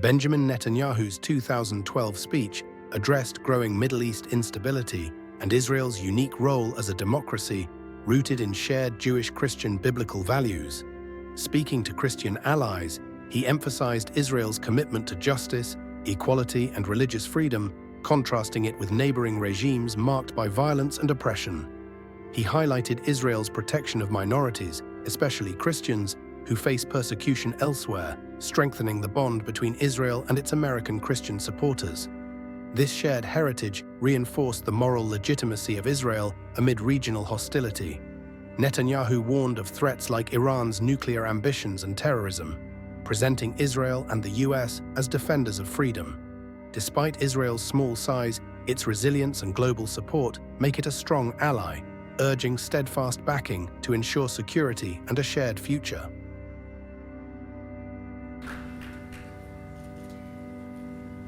Benjamin Netanyahu's 2012 speech addressed growing Middle East instability and Israel's unique role as a democracy rooted in shared Jewish-Christian biblical values. Speaking to Christian allies, he emphasized Israel's commitment to justice, equality, and religious freedom, contrasting it with neighboring regimes marked by violence and oppression. He highlighted Israel's protection of minorities, especially Christians, who face persecution elsewhere, strengthening the bond between Israel and its American Christian supporters. This shared heritage reinforced the moral legitimacy of Israel amid regional hostility. Netanyahu warned of threats like Iran's nuclear ambitions and terrorism, presenting Israel and the US as defenders of freedom. Despite Israel's small size, its resilience and global support make it a strong ally, urging steadfast backing to ensure security and a shared future.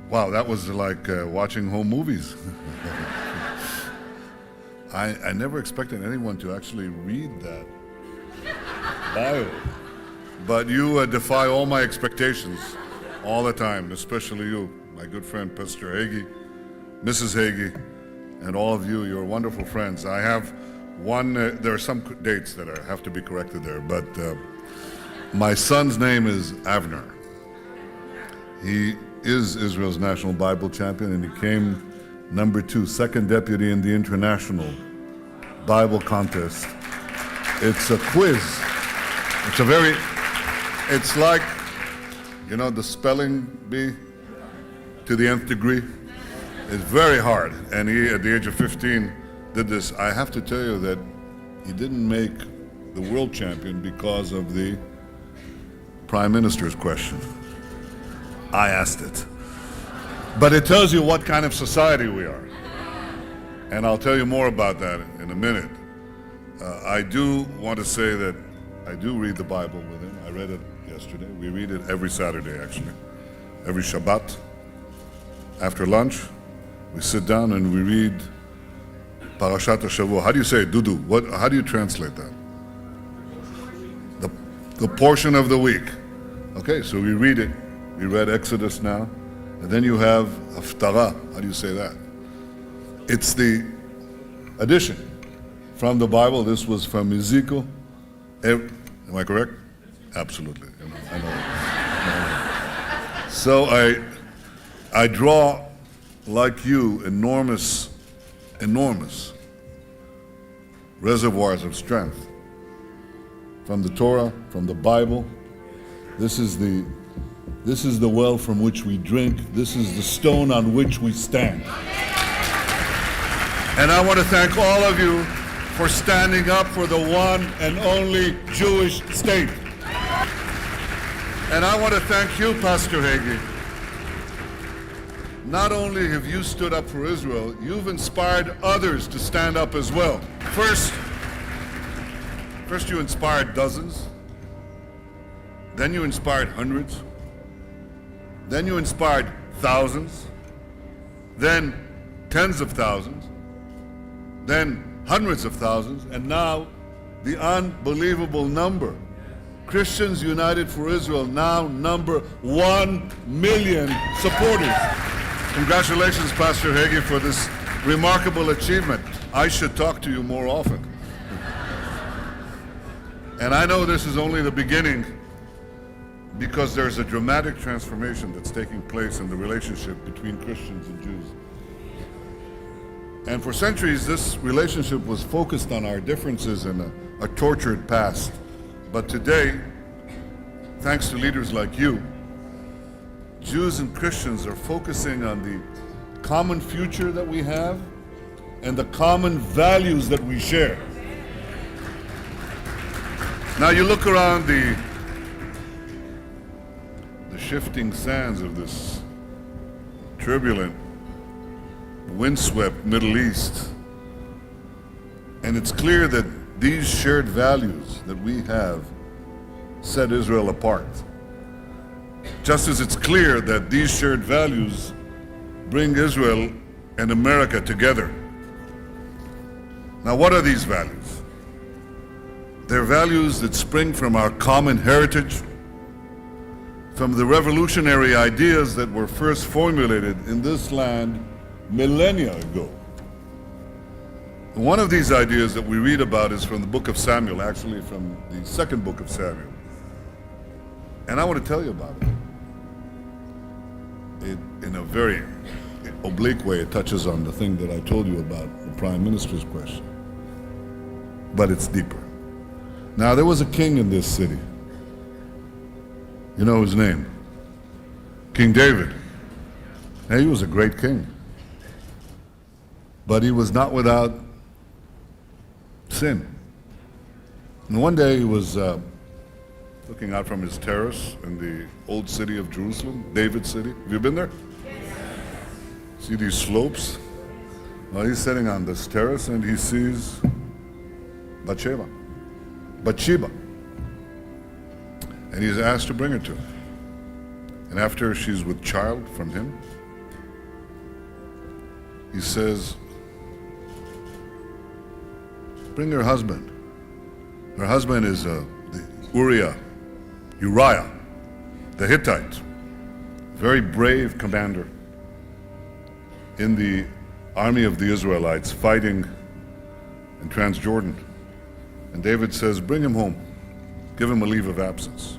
Wow, that was like watching home movies. I never expected anyone to actually read that bio. But you defy all my expectations all the time, especially you, my good friend Pastor Hagee, Mrs. Hagee, and all of you, you're wonderful friends. I have one, there are some dates that have to be corrected there, but my son's name is Avner. He is Israel's national Bible champion, and he came number 2, second deputy in the international Bible contest. It's a quiz. It's like, you know, the spelling bee to the nth degree. It's very hard, and he, at the age of 15, did this. I have to tell you that he didn't make the world champion because of the Prime Minister's question. I asked it. But it tells you what kind of society we are. And I'll tell you more about that in a minute. I do want to say that I do read the Bible with him. I read it yesterday. We read it every Saturday, actually. Every Shabbat. After lunch, we sit down and we read Parashat HaShavua. How do you say it, Dudu? How do you translate that? The portion of the week. Okay, so we read it. We read Exodus now. And then you have Haftarah. How do you say that? It's the addition from the Bible. This was from Ezekiel. Am I correct? Absolutely. I know. So I draw, like you, enormous reservoirs of strength from the Torah, from the Bible. This is the well from which we drink. This is the stone on which we stand. And I want to thank all of you for standing up for the one and only Jewish state. And I want to thank you, Pastor Hagee. Not only have you stood up for Israel, you've inspired others to stand up as well. First you inspired dozens, then you inspired hundreds, then you inspired thousands, then tens of thousands, then hundreds of thousands, and now the unbelievable number. Christians United for Israel now number 1 million supporters. Congratulations, Pastor Hagee, for this remarkable achievement. I should talk to you more often. And I know this is only the beginning, because there's a dramatic transformation that's taking place in the relationship between Christians and Jews. And for centuries, this relationship was focused on our differences in a tortured past. But today, thanks to leaders like you, Jews and Christians are focusing on the common future that we have and the common values that we share. Now you look around the shifting sands of this turbulent, windswept Middle East, and it's clear that these shared values that we have set Israel apart. Just as it's clear that these shared values bring Israel and America together. Now, what are these values? They're values that spring from our common heritage, from the revolutionary ideas that were first formulated in this land millennia ago. One of these ideas that we read about is from the book of Samuel, actually from the second book of Samuel. And I want to tell you about it. In a very oblique way, it touches on the thing that I told you about, the Prime Minister's question. But it's deeper. Now, there was a king in this city. You know his name? King David. Now, he was a great king. But he was not without sin. And one day he was looking out from his terrace in the old city of Jerusalem, David's city. Have you been there? Yes. See these slopes? Well, he's sitting on this terrace and he sees Bathsheba. And he's asked to bring her to him. And after she's with child from him, he says, bring her husband. Her husband is the Uriah, the Hittite, very brave commander in the army of the Israelites fighting in Transjordan. And David says, bring him home, give him a leave of absence.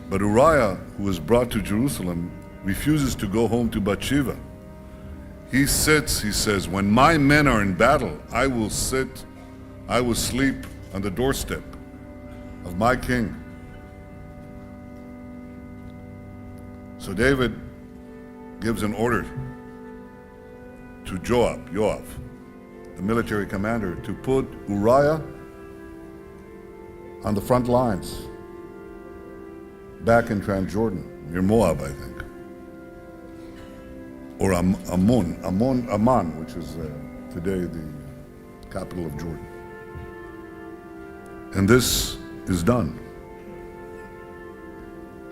But Uriah, who was brought to Jerusalem, refuses to go home to Bathsheba. He sits, he says, when my men are in battle, I will sleep on the doorstep of my king. So David gives an order to Joab, the military commander, to put Uriah on the front lines, back in Transjordan, near Moab, I think. Or Amman, which is today the capital of Jordan. And this is done.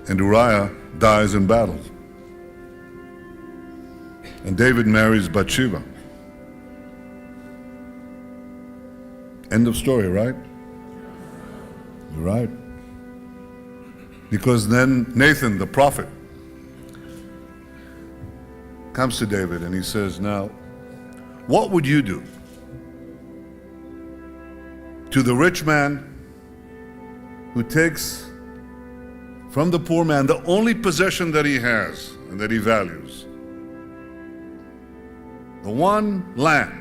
And Uriah dies in battle. And David marries Bathsheba. End of story, right? You're right. Because then Nathan, the prophet, comes to David and he says, now, what would you do to the rich man who takes from the poor man the only possession that he has and that he values, the one land?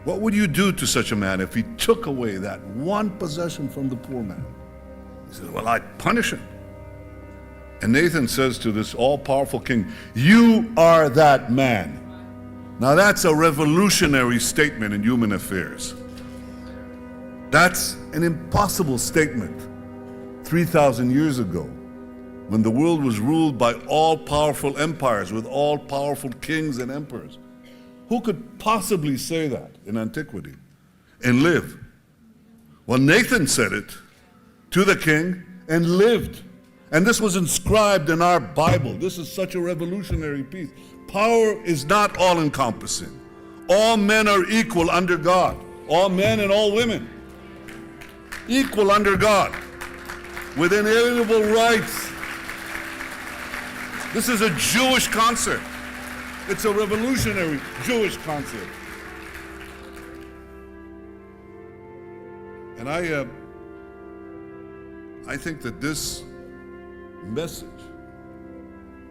What would you do to such a man if he took away that one possession from the poor man? He says, well, I'd punish him. And Nathan says to this all-powerful king, you are that man. Now that's a revolutionary statement in human affairs. That's an impossible statement 3,000 years ago, when the world was ruled by all-powerful empires with all-powerful kings and emperors. Who could possibly say that in antiquity and live? Well, Nathan said it to the king and lived. And this was inscribed in our Bible. This is such a revolutionary piece. Power is not all-encompassing. All men are equal under God. All men and all women. Equal under God. With inalienable rights. This is a Jewish concept. It's a revolutionary Jewish concept. And I think that this message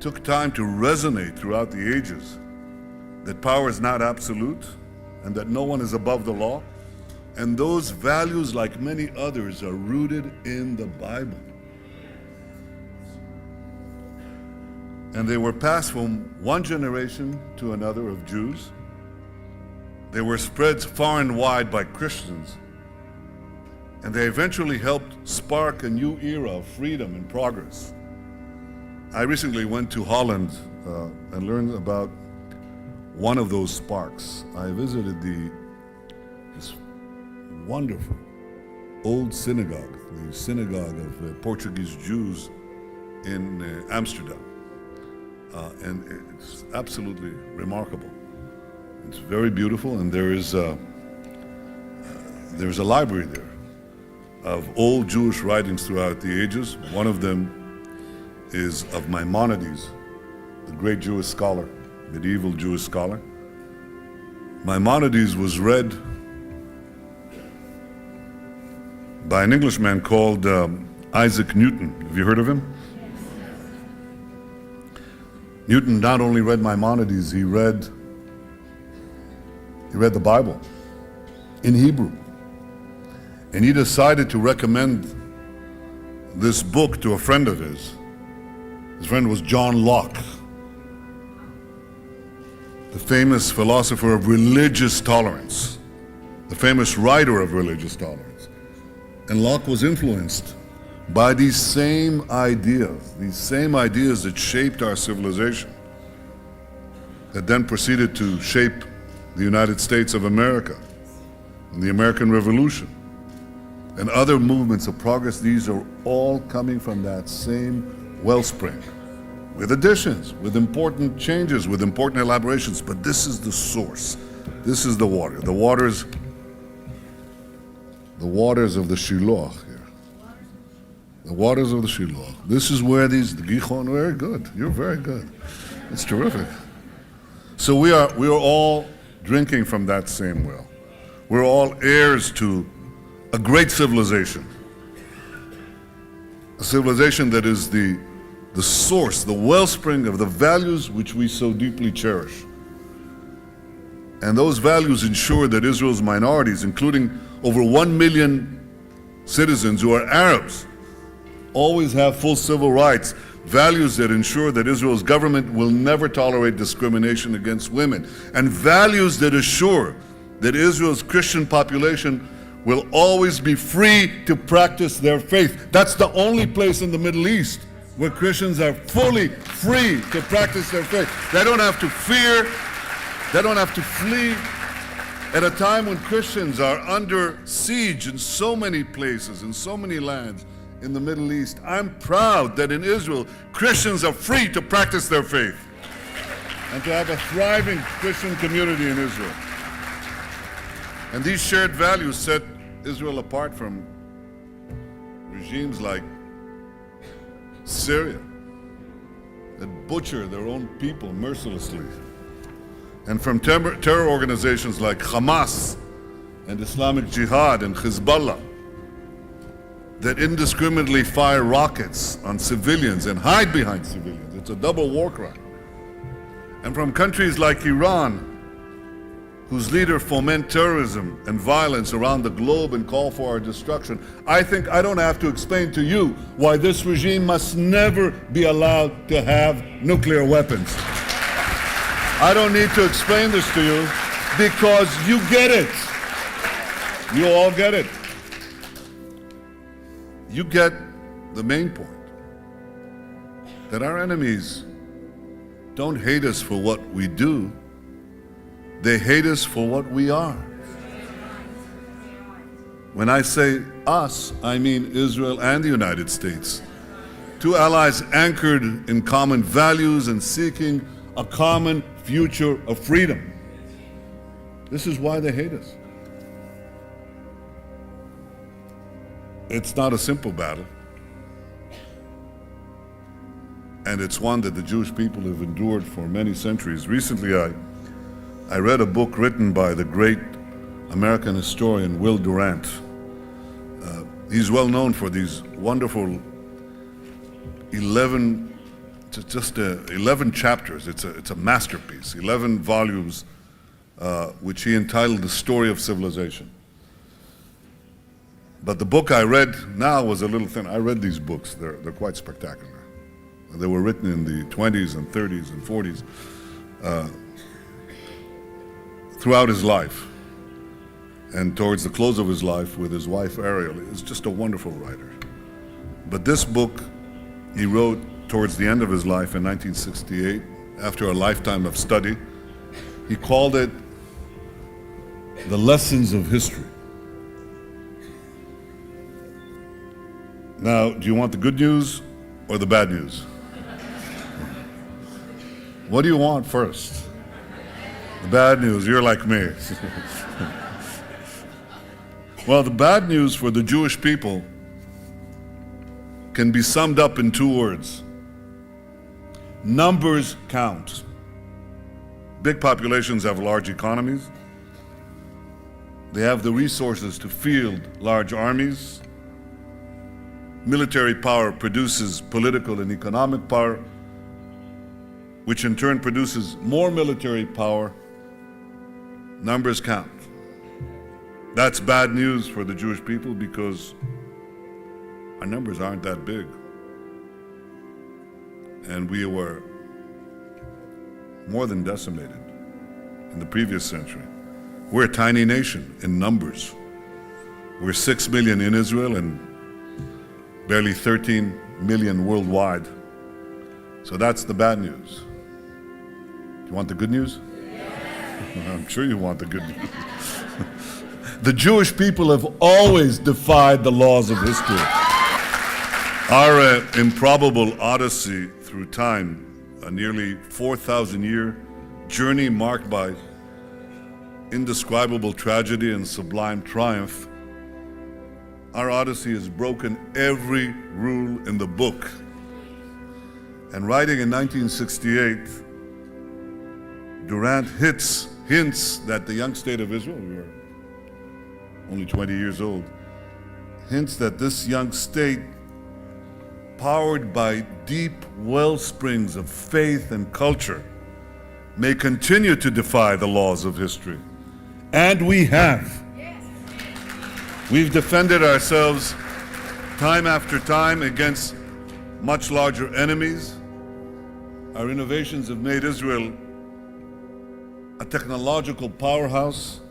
took time to resonate throughout the ages, that power is not absolute and that no one is above the law. And those values, like many others, are rooted in the Bible. And they were passed from one generation to another of Jews. They were spread far and wide by Christians. And they eventually helped spark a new era of freedom and progress. I recently went to Holland and learned about one of those sparks. I visited this wonderful old synagogue, the synagogue of Portuguese Jews in Amsterdam. And it's absolutely remarkable. It's very beautiful, and there's a library there. of old Jewish writings throughout the ages. One of them is of Maimonides, the great Jewish scholar, medieval Jewish scholar. Maimonides was read by an Englishman called Isaac Newton. Have you heard of him? Newton not only read Maimonides, he read the Bible in Hebrew. And he decided to recommend this book to a friend of his. His friend was John Locke, the famous philosopher of religious tolerance, the famous writer of religious tolerance. And Locke was influenced by these same ideas that shaped our civilization, that then proceeded to shape the United States of America and the American Revolution and other movements of progress. These are all coming from that same wellspring, with additions, with important changes, with important elaborations, but this is the source. This is the water. The waters of the Shiloh here. The waters of the Shiloh. This is where the Gichon, very good. You're very good. It's terrific. So we are all drinking from that same well. We're all heirs to a great civilization. A civilization that is the source, the wellspring of the values which we so deeply cherish. And those values ensure that Israel's minorities, including over 1 million citizens who are Arabs, always have full civil rights, values that ensure that Israel's government will never tolerate discrimination against women, and values that assure that Israel's Christian population will always be free to practice their faith. That's the only place in the Middle East where Christians are fully free to practice their faith. They don't have to fear, they don't have to flee. At a time when Christians are under siege in so many places, in so many lands in the Middle East, I'm proud that in Israel, Christians are free to practice their faith and to have a thriving Christian community in Israel. And these shared values set Israel apart from regimes like Syria that butcher their own people mercilessly, and from terror organizations like Hamas and Islamic Jihad and Hezbollah that indiscriminately fire rockets on civilians and hide behind civilians. It's a double war crime. And from countries like Iran, whose leaders foment terrorism and violence around the globe and call for our destruction. I think I don't have to explain to you why this regime must never be allowed to have nuclear weapons. I don't need to explain this to you because you get it. You all get it. You get the main point, that our enemies don't hate us for what we do, they hate us for what we are. When I say us, I mean Israel and the United States, two allies anchored in common values and seeking a common future of freedom. This is why they hate us. It's not a simple battle, and it's one that the Jewish people have endured for many centuries. Recently, I read a book written by the great American historian Will Durant. He's well known for these wonderful 11 chapters. It's a masterpiece, 11 volumes, which he entitled The Story of Civilization. But the book I read now was a little thin. I read these books. They're quite spectacular. They were written in the 20s and 30s and 40s, throughout his life. And towards the close of his life with his wife Ariel, he's just a wonderful writer. But this book he wrote towards the end of his life in 1968, after a lifetime of study. He called it The Lessons of History. Now, do you want the good news or the bad news? What do you want first? The bad news, you're like me. Well, the bad news for the Jewish people can be summed up in two words. Numbers count. Big populations have large economies. They have the resources to field large armies. Military power produces political and economic power, which in turn produces more military power. Numbers count. That's bad news for the Jewish people because our numbers aren't that big. And we were more than decimated in the previous century. We're a tiny nation in numbers. We're 6 million in Israel and barely 13 million worldwide. So that's the bad news. Do you want the good news? Yes. I'm sure you want the good news. The Jewish people have always defied the laws of history. Our improbable odyssey through time, a nearly 4,000-year journey marked by indescribable tragedy and sublime triumph, our odyssey has broken every rule in the book. And writing in 1968, Durant hints that the young state of Israel, we were only 20 years old, hints that this young state, powered by deep well springs of faith and culture, may continue to defy the laws of history. And we have. Yes. We've defended ourselves time after time against much larger enemies. Our innovations have made Israel a technological powerhouse.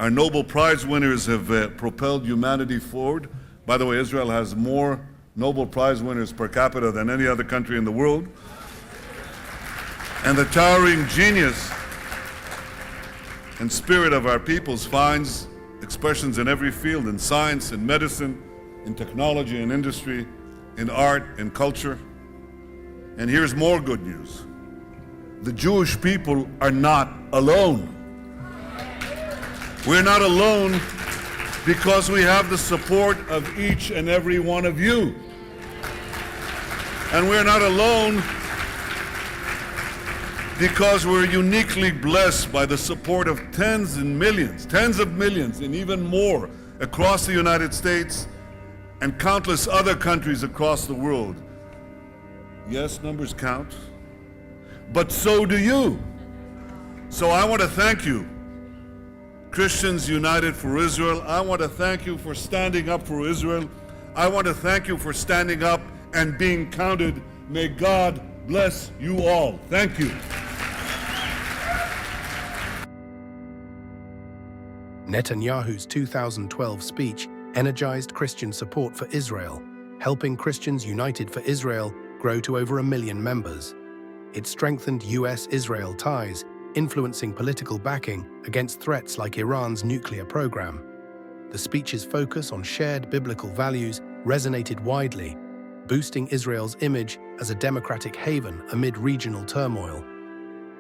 Our Nobel Prize winners have propelled humanity forward. By the way, Israel has more Nobel Prize winners per capita than any other country in the world. And the towering genius and spirit of our peoples finds expressions in every field, in science, in medicine, in technology, in industry, in art, in culture. And here's more good news. The Jewish people are not alone. We're not alone because we have the support of each and every one of you. And we're not alone because we're uniquely blessed by the support of tens of millions, and even more across the United States and countless other countries across the world. Yes, numbers count, but so do you. So I want to thank you, Christians United for Israel. I want to thank you for standing up for Israel. I want to thank you for standing up and being counted. May God bless you all. Thank you. Netanyahu's 2012 speech energized Christian support for Israel, helping Christians United for Israel grow to over 1 million members. It strengthened US-Israel ties, influencing political backing against threats like Iran's nuclear program. The speech's focus on shared biblical values resonated widely, boosting Israel's image as a democratic haven amid regional turmoil.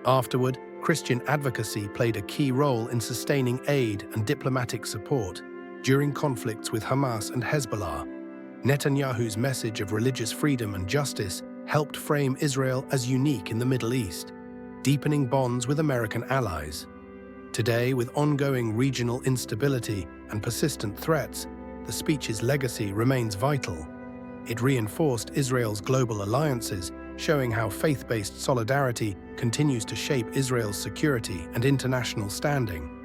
Afterward, Christian advocacy played a key role in sustaining aid and diplomatic support during conflicts with Hamas and Hezbollah. Netanyahu's message of religious freedom and justice helped frame Israel as unique in the Middle East, deepening bonds with American allies. Today, with ongoing regional instability and persistent threats, the speech's legacy remains vital. It reinforced Israel's global alliances, showing how faith-based solidarity continues to shape Israel's security and international standing.